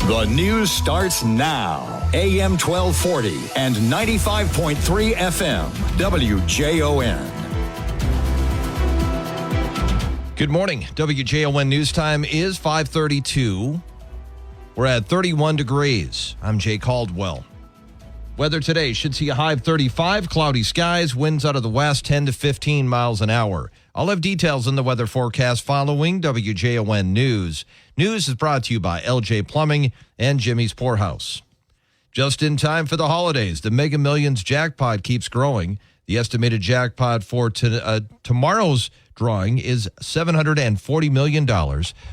The news starts now. AM 1240 and 95.3 FM. WJON. Good morning. WJON News Time is 5:32. We're at 31 degrees. I'm Jay Caldwell. Weather today should see a high of 35, cloudy skies, winds out of the west 10 to 15 miles an hour. I'll have details in the weather forecast following WJON News. News is brought to you by LJ Plumbing and Jimmy's Poorhouse. Just in time for the holidays, the Mega Millions jackpot keeps growing. The estimated jackpot for tomorrow's drawing is $740 million,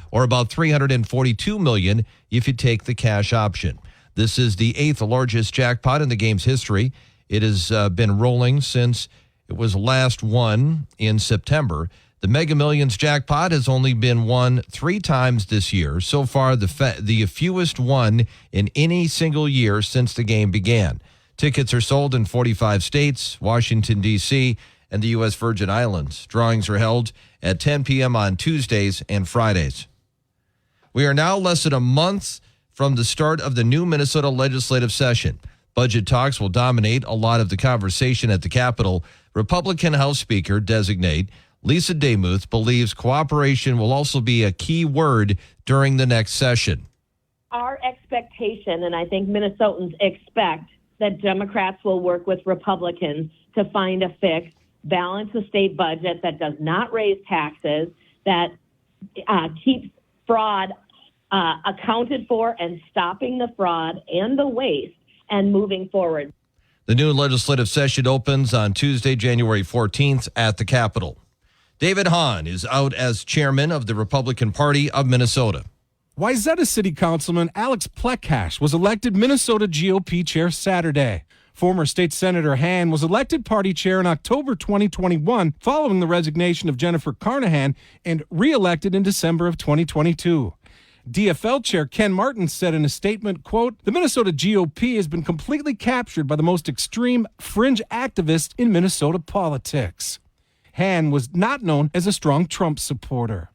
or about $342 million if you take the cash option. This is the eighth largest jackpot in the game's history. It has been rolling since it was last won in September. The Mega Millions jackpot has only been won 3 times this year. So far, the fewest won in any single year since the game began. Tickets are sold in 45 states, Washington, D.C., and the U.S. Virgin Islands. Drawings are held at 10 p.m. on Tuesdays and Fridays. We are now less than a month from the start of the new Minnesota legislative session. Budget talks will dominate a lot of the conversation at the Capitol. Republican House Speaker designate Lisa Demuth believes cooperation will also be a key word during the next session. Our expectation, and I think Minnesotans expect, that Democrats will work with Republicans to find a fix, balance the state budget that does not raise taxes, that keeps fraud accounted for and stopping the fraud and the waste and moving forward. The new legislative session opens on Tuesday, January 14th at the Capitol. David Hahn is out as chairman of the Republican Party of Minnesota. Wayzata City Councilman Alex Plekash was elected Minnesota GOP chair Saturday. Former State Senator Hahn was elected party chair in October 2021 following the resignation of Jennifer Carnahan and re-elected in December of 2022. DFL Chair Ken Martin said in a statement, quote, "The Minnesota GOP has been completely captured by the most extreme fringe activists in Minnesota politics." Hahn was not known as a strong Trump supporter.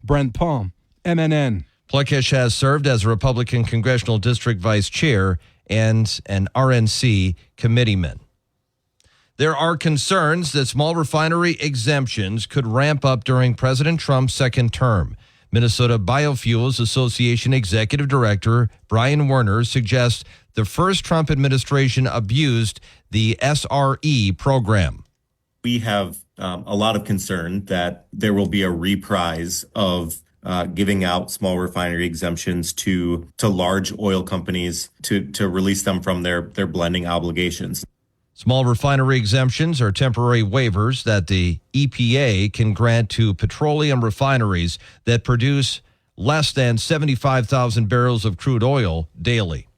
Brent Palm, MNN. Plekash has served as a Republican Congressional District Vice Chair and an RNC committeeman. There are concerns that small refinery exemptions could ramp up during President Trump's second term. Minnesota Biofuels Association Executive Director Brian Werner suggests the first Trump administration abused the SRE program. We have a lot of concern that there will be a reprise of giving out small refinery exemptions to large oil companies to release them from their blending obligations. Small refinery exemptions are temporary waivers that the EPA can grant to petroleum refineries that produce less than 75,000 barrels of crude oil daily.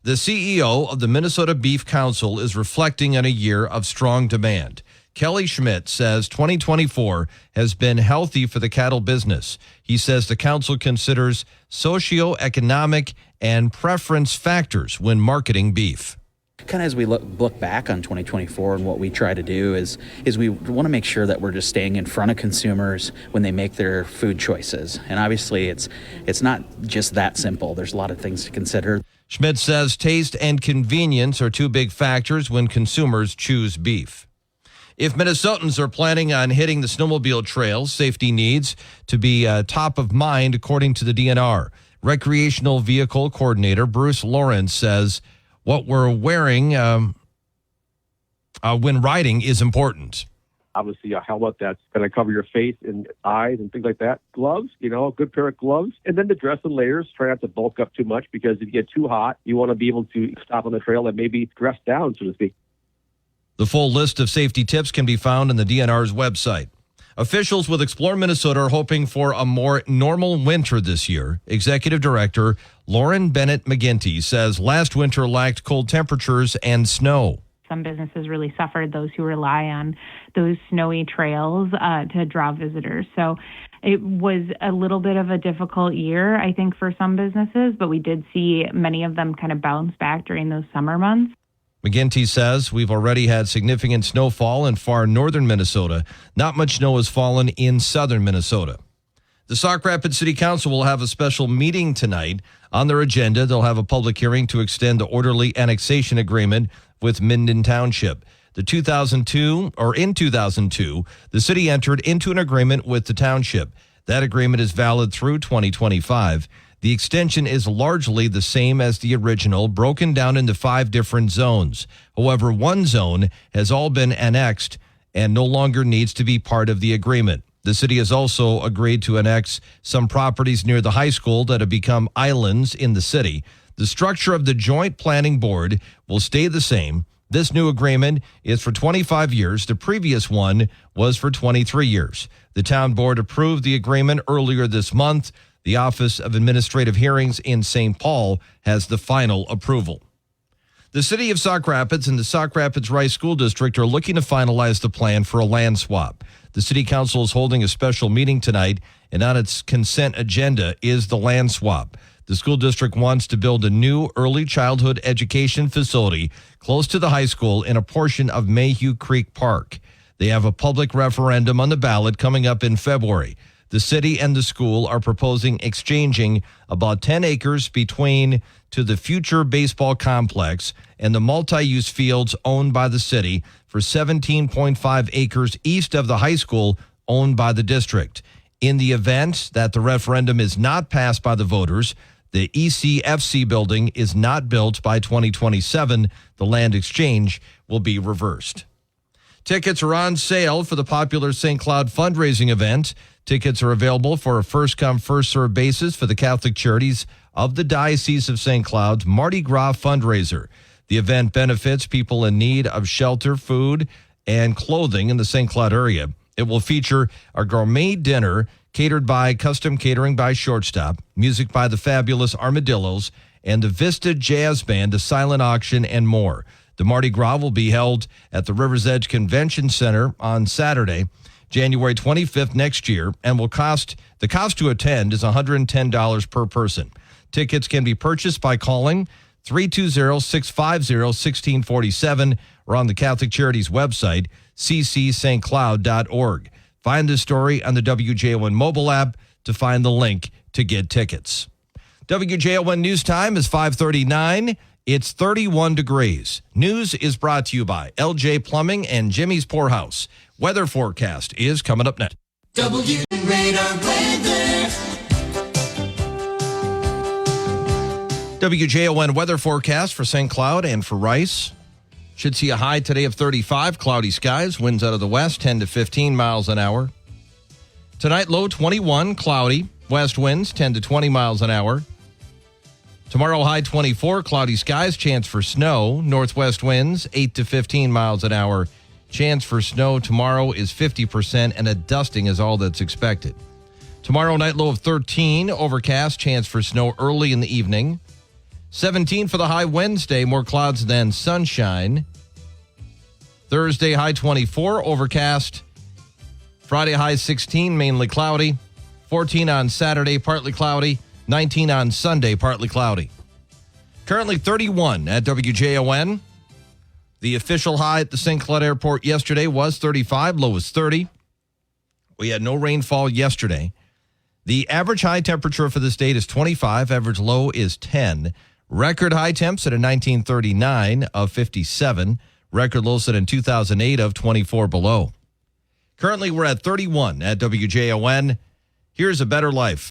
The CEO of the Minnesota Beef Council is reflecting on a year of strong demand. Kelly Schmidt says 2024 has been healthy for the cattle business. He says the council considers socioeconomic and preference factors when marketing beef. Kind of as we look back on 2024, and what we try to do is we want to make sure that we're just staying in front of consumers when they make their food choices. And obviously it's not just that simple. There's a lot of things to consider. Schmidt says taste and convenience are two big factors when consumers choose beef. If Minnesotans are planning on hitting the snowmobile trails, safety needs to be top of mind, according to the DNR. Recreational Vehicle Coordinator Bruce Lawrence says what we're wearing when riding is important. Obviously, a helmet that's going to cover your face and eyes and things like that. Gloves, a good pair of gloves. And then the dress in layers. Try not to bulk up too much, because if you get too hot, you want to be able to stop on the trail and maybe dress down, so to speak. The full list of safety tips can be found on the DNR's website. Officials with Explore Minnesota are hoping for a more normal winter this year. Executive Director Lauren Bennett McGinty says last winter lacked cold temperatures and snow. Some businesses really suffered, those who rely on those snowy trails to draw visitors. So it was a little bit of a difficult year, I think, for some businesses, but we did see many of them kind of bounce back during those summer months. McGinty says we've already had significant snowfall in far northern Minnesota. Not much snow has fallen in southern Minnesota. The Sauk Rapids City Council will have a special meeting tonight. On their agenda, they'll have a public hearing to extend the orderly annexation agreement with Minden Township. In 2002, the city entered into an agreement with the township. That agreement is valid through 2025. The extension is largely the same as the original, broken down into 5 different zones. However, one zone has all been annexed and no longer needs to be part of the agreement. The city has also agreed to annex some properties near the high school that have become islands in the city. The structure of the Joint Planning Board will stay the same. This new agreement is for 25 years. The previous one was for 23 years. The town board approved the agreement earlier this month. The Office of Administrative Hearings in St. Paul has the final approval. The city of Sauk Rapids and the Sauk Rapids Rice School District are looking to finalize the plan for a land swap. The city council is holding a special meeting tonight, and on its consent agenda is the land swap. The school district wants to build a new early childhood education facility close to the high school in a portion of Mayhew Creek Park. They have a public referendum on the ballot coming up in February. The city and the school are proposing exchanging about 10 acres between to the future baseball complex and the multi-use fields owned by the city for 17.5 acres east of the high school owned by the district. In the event that the referendum is not passed by the voters, the ECFC building is not built by 2027. The land exchange will be reversed. Tickets are on sale for the popular St. Cloud fundraising event. Tickets are available for a first-come, first-served basis for the Catholic Charities of the Diocese of St. Cloud's Mardi Gras fundraiser. The event benefits people in need of shelter, food, and clothing in the St. Cloud area. It will feature a gourmet dinner catered by Custom Catering by Shortstop, music by the fabulous Armadillos, and the Vista Jazz Band, a silent auction, and more. The Mardi Gras will be held at the River's Edge Convention Center on Saturday, January 25th next year, and the cost to attend is $110 per person. Tickets can be purchased by calling 320-650-1647 or on the Catholic Charities website, ccstcloud.org. Find this story on the WJON mobile app to find the link to get tickets. WJON News Time is 5:39. It's 31 degrees. News is brought to you by LJ Plumbing and Jimmy's Poorhouse. Weather forecast is coming up next. WJON weather forecast for St. Cloud and for Rice. Should see a high today of 35, cloudy skies, winds out of the west, 10 to 15 miles an hour. Tonight, low 21, cloudy, west winds, 10 to 20 miles an hour. Tomorrow, high 24, cloudy skies, chance for snow, northwest winds, 8 to 15 miles an hour. Chance for snow tomorrow is 50%, and a dusting is all that's expected. Tomorrow night, low of 13, overcast, chance for snow early in the evening. 17 for the high Wednesday, more clouds than sunshine. Thursday, high 24, overcast. Friday, high 16, mainly cloudy. 14 on Saturday, partly cloudy. 19 on Sunday, partly cloudy. Currently 31 at WJON. The official high at the St. Cloud Airport yesterday was 35, low was 30. We had no rainfall yesterday. The average high temperature for this date is 25, average low is 10. Record high temps at a 1939 of 57. Record low set in 2008 of 24 below. Currently, we're at 31 at WJON. Here's a better life.